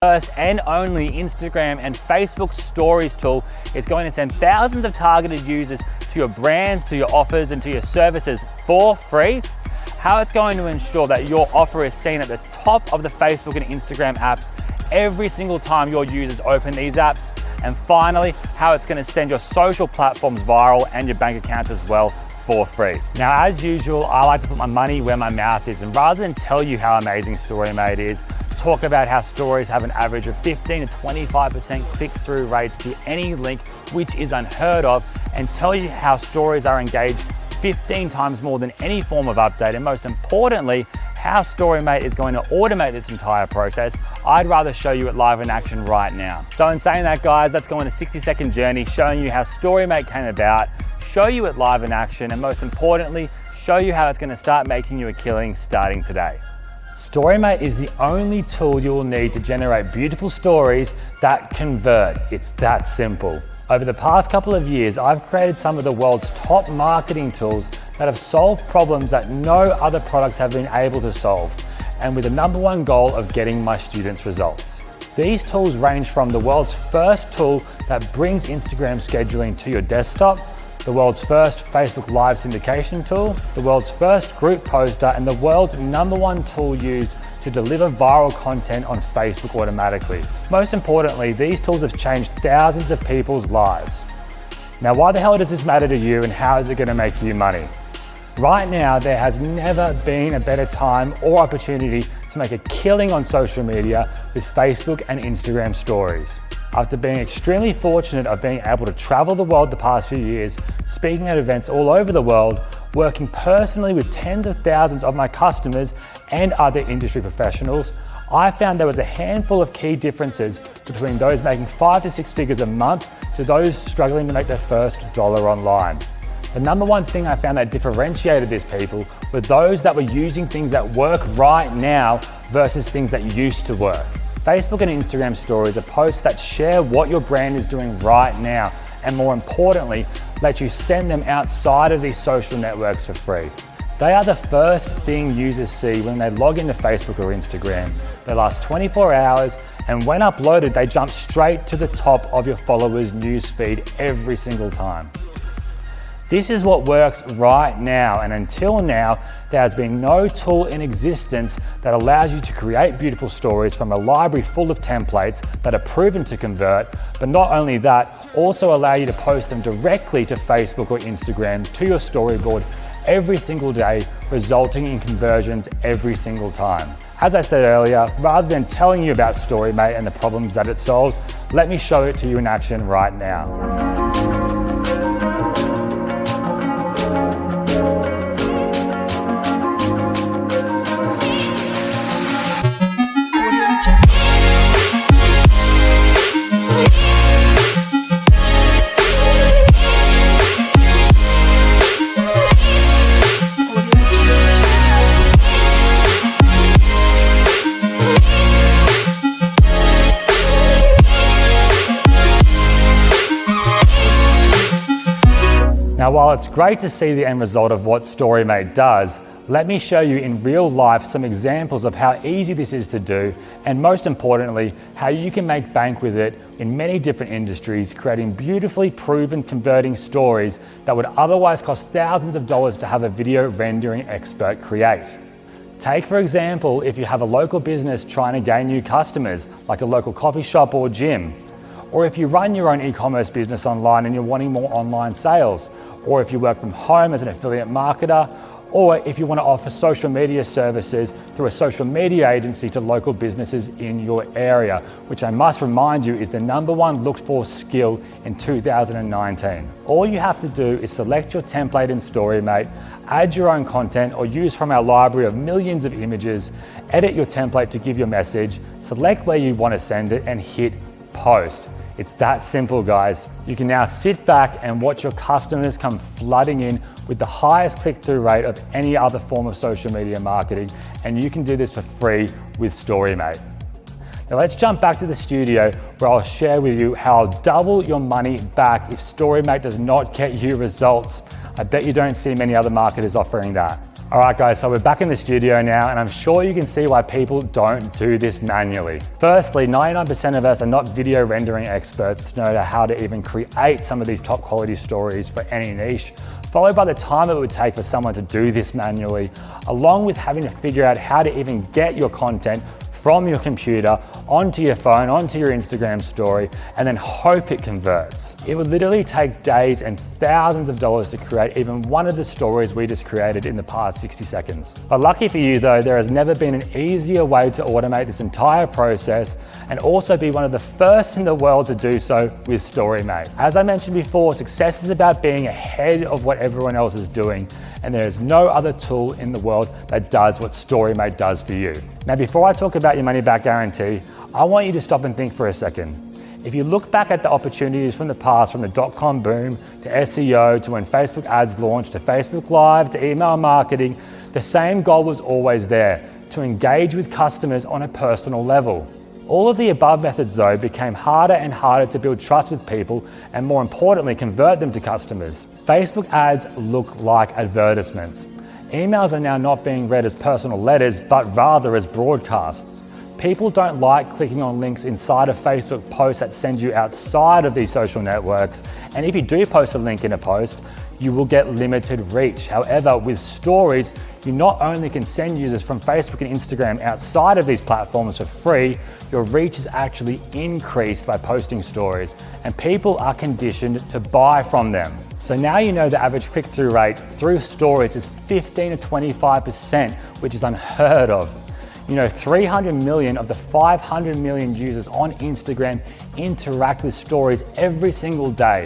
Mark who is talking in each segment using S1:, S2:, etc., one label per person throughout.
S1: first and only Instagram and Facebook Stories tool is going to send thousands of targeted users to your brands, to your offers, and to your services for free. How it's going to ensure that your offer is seen at the top of the Facebook and Instagram apps every single time your users open these apps. And finally, how it's going to send your social platforms viral and your bank accounts as well for free. Now, as usual, I like to put my money where my mouth is, and rather than tell you how amazing Storymate is, talk about how stories have an average of 15 to 25% click-through rates to any link, which is unheard of, and tell you how stories are engaged 15 times more than any form of update, and most importantly, how Storymate is going to automate this entire process, I'd rather show you it live in action right now. So in saying that, guys, let's go on a 60-second journey showing you how Storymate came about, show you it live in action, and most importantly, show you how it's going to start making you a killing starting today. Storymate is the only tool you will need to generate beautiful stories that convert. It's that simple. Over the past couple of years, I've created some of the world's top marketing tools that have solved problems that no other products have been able to solve, and with the #1 goal of getting my students results. These tools range from the world's first tool that brings Instagram scheduling to your desktop, the world's first Facebook Live syndication tool, the world's first group poster, and the world's #1 tool used to deliver viral content on Facebook automatically. Most importantly, these tools have changed thousands of people's lives. Now, why the hell does this matter to you, and how is it going to make you money? Right now, there has never been a better time or opportunity to make a killing on social media with Facebook and Instagram stories. After being extremely fortunate of being able to travel the world the past few years, speaking at events all over the world, working personally with tens of thousands of my customers and other industry professionals, I found there was a handful of key differences between those making 5 to 6 figures a month to those struggling to make their first dollar online. The #1 thing I found that differentiated these people were those that were using things that work right now versus things that used to work. Facebook and Instagram stories are posts that share what your brand is doing right now, and more importantly, let you send them outside of these social networks for free. They are the first thing users see when they log into Facebook or Instagram. They last 24 hours, and when uploaded, they jump straight to the top of your followers' newsfeed every single time. This is what works right now, and until now, there has been no tool in existence that allows you to create beautiful stories from a library full of templates that are proven to convert, but not only that, also allow you to post them directly to Facebook or Instagram to your storyboard every single day, resulting in conversions every single time. As I said earlier, rather than telling you about Storymate and the problems that it solves, let me show it to you in action right now. Now, while it's great to see the end result of what Storymate does, let me show you in real life some examples of how easy this is to do, and most importantly, how you can make bank with it in many different industries, creating beautifully proven converting stories that would otherwise cost thousands of dollars to have a video rendering expert create. Take, for example, if you have a local business trying to gain new customers, like a local coffee shop or gym, or if you run your own e-commerce business online and you're wanting more online sales, or if you work from home as an affiliate marketer, or if you want to offer social media services through a social media agency to local businesses in your area, which I must remind you is the #1 looked for skill in 2019. All you have to do is select your template in Storymate, add your own content or use from our library of millions of images, edit your template to give your message, select where you want to send it and hit post. It's that simple, guys. You can now sit back and watch your customers come flooding in with the highest click-through rate of any other form of social media marketing, and you can do this for free with Storymate. Now let's jump back to the studio where I'll share with you how I'll double your money back if Storymate does not get you results. I bet you don't see many other marketers offering that. All right guys, so we're back in the studio now, and I'm sure you can see why people don't do this manually. Firstly, 99% of us are not video rendering experts to know how to even create some of these top quality stories for any niche, followed by the time it would take for someone to do this manually, along with having to figure out how to even get your content from your computer onto your phone, onto your Instagram story, and then hope it converts. It would literally take days and thousands of dollars to create even one of the stories we just created in the past 60 seconds. But lucky for you though, there has never been an easier way to automate this entire process and also be one of the first in the world to do so with Storymate. As I mentioned before, success is about being ahead of what everyone else is doing, and there is no other tool in the world that does what Storymate does for you. Now, before I talk about your money back guarantee, I want you to stop and think for a second. If you look back at the opportunities from the past, from the .com boom to SEO, to when Facebook ads launched, to Facebook Live, to email marketing, the same goal was always there: to engage with customers on a personal level. All of the above methods though became harder and harder to build trust with people, and more importantly, convert them to customers. Facebook ads look like advertisements. Emails are now not being read as personal letters, but rather as broadcasts. People don't like clicking on links inside of Facebook posts that send you outside of these social networks. And if you do post a link in a post, you will get limited reach. However, with stories, you not only can send users from Facebook and Instagram outside of these platforms for free, your reach is actually increased by posting stories, and people are conditioned to buy from them. So now you know the average click-through rate through stories is 15 to 25%, which is unheard of. You know, 300 million of the 500 million users on Instagram interact with stories every single day.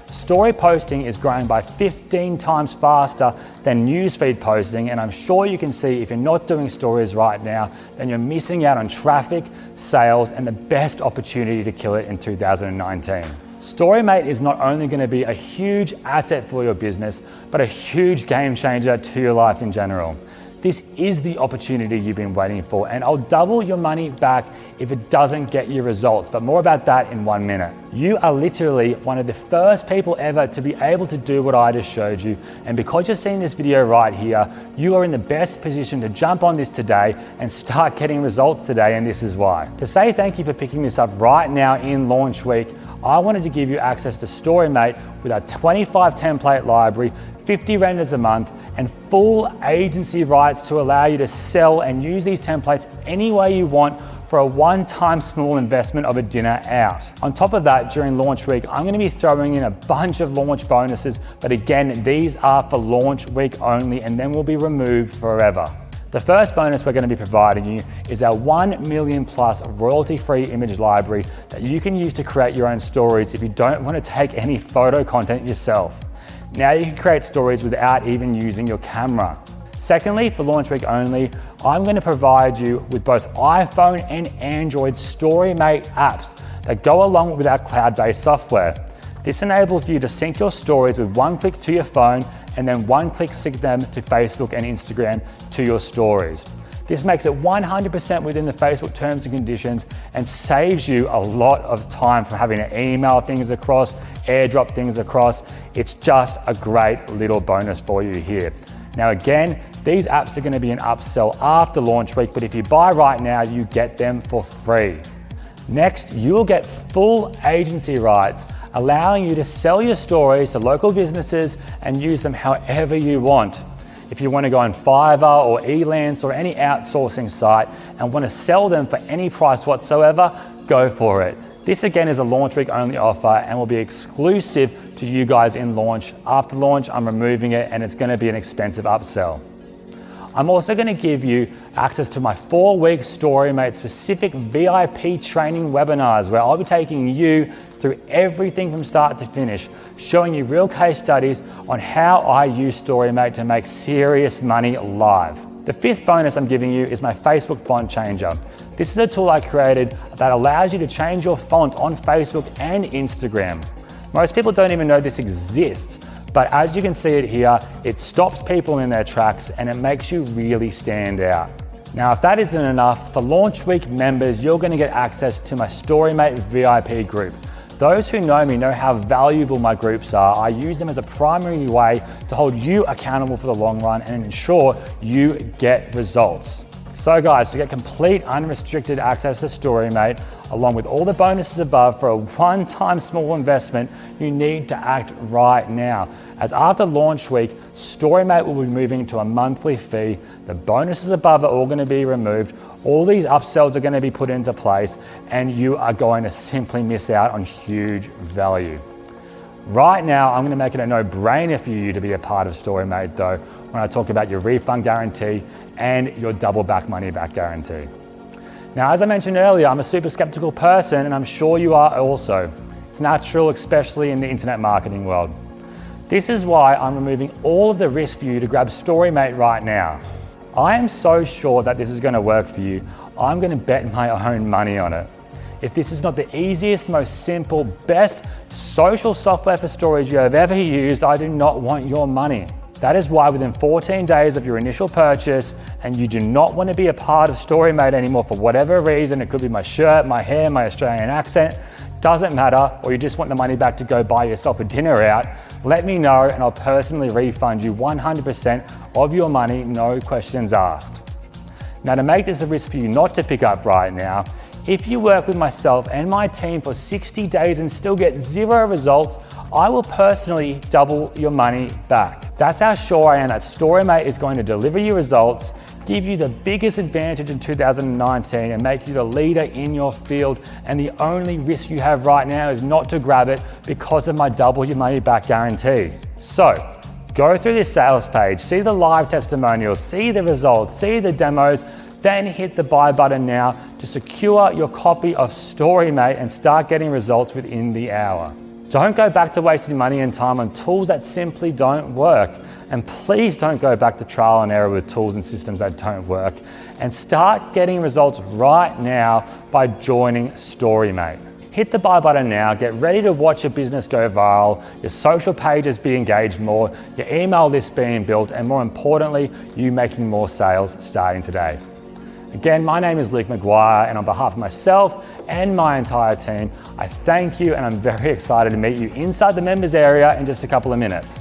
S1: Story posting is growing by 15 times faster than newsfeed posting, and I'm sure you can see if you're not doing stories right now, then you're missing out on traffic, sales, and the best opportunity to kill it in 2019. Storymate is not only going to be a huge asset for your business, but a huge game changer to your life in general. This is the opportunity you've been waiting for, and I'll double your money back if it doesn't get you results, but more about that in 1 minute. You are literally one of the first people ever to be able to do what I just showed you, and because you're seeing this video right here, you are in the best position to jump on this today and start getting results today, and this is why. To say thank you for picking this up right now in launch week, I wanted to give you access to Storymate with our 25 template library, 50 renders a month, and full agency rights to allow you to sell and use these templates any way you want for a one-time small investment of a dinner out. On top of that, during launch week, I'm going to be throwing in a bunch of launch bonuses, but again, these are for launch week only and then will be removed forever. The first bonus we're going to be providing you is our 1 million plus royalty-free image library that you can use to create your own stories if you don't want to take any photo content yourself. Now you can create stories without even using your camera. Secondly, for launch week only, I'm going to provide you with both iPhone and Android Storymate apps that go along with our cloud-based software. This enables you to sync your stories with one click to your phone and then one click sync them to Facebook and Instagram to your stories. This makes it 100% within the Facebook terms and conditions and saves you a lot of time from having to email things across, airdrop things across. It's just a great little bonus for you here. Now again, these apps are going to be an upsell after launch week, but if you buy right now, you get them for free. Next, you'll get full agency rights, allowing you to sell your stories to local businesses and use them however you want. If you want to go on Fiverr or Elance or any outsourcing site and want to sell them for any price whatsoever, go for it. This again is a launch week only offer and will be exclusive to you guys in launch. After launch, I'm removing it and it's going to be an expensive upsell. I'm also going to give you access to my 4-week Storymate specific VIP training webinars where I'll be taking you through everything from start to finish, showing you real case studies on how I use Storymate to make serious money live. The 5th bonus I'm giving you is my Facebook font changer. This is a tool I created that allows you to change your font on Facebook and Instagram. Most people don't even know this exists, but as you can see it here, it stops people in their tracks and it makes you really stand out. Now, if that isn't enough, for launch week members, you're going to get access to my Storymate VIP group. Those who know me know how valuable my groups are. I use them as a primary way to hold you accountable for the long run and ensure you get results. So guys, to get complete unrestricted access to Storymate, along with all the bonuses above for a one-time small investment, you need to act right now. As after launch week, Storymate will be moving to a monthly fee. The bonuses above are all going to be removed. All these upsells are going to be put into place, and you are going to simply miss out on huge value. Right now, I'm going to make it a no-brainer for you to be a part of Storymate though, when I talk about your refund guarantee and your double back money back guarantee. Now, as I mentioned earlier, I'm a super skeptical person, and I'm sure you are also. It's natural, especially in the internet marketing world. This is why I'm removing all of the risk for you to grab Storymate right now. I am so sure that this is going to work for you. I'm going to bet my own money on it. If this is not the easiest, most simple, best social software for stories you have ever used, I do not want your money. That is why within 14 days of your initial purchase, and you do not want to be a part of Storymate anymore for whatever reason, it could be my shirt, my hair, my Australian accent, doesn't matter, or you just want the money back to go buy yourself a dinner out, let me know and I'll personally refund you 100% of your money, no questions asked. Now, to make this a risk for you not to pick up right now, if you work with myself and my team for 60 days and still get 0 results, I will personally double your money back. That's how sure I am that Storymate is going to deliver you results, give you the biggest advantage in 2019 and make you the leader in your field. And the only risk you have right now is not to grab it because of my double your money back guarantee. So go through this sales page, see the live testimonials, see the results, see the demos, then hit the buy button now to secure your copy of Storymate and start getting results within the hour. Don't go back to wasting money and time on tools that simply don't work. And please don't go back to trial and error with tools and systems that don't work. And start getting results right now by joining Storymate. Hit the buy button now, get ready to watch your business go viral, your social pages be engaged more, your email list being built, and more importantly, you making more sales starting today. Again, my name is Luke McGuire, and on behalf of myself and my entire team, I thank you, and I'm very excited to meet you inside the members area in just a couple of minutes.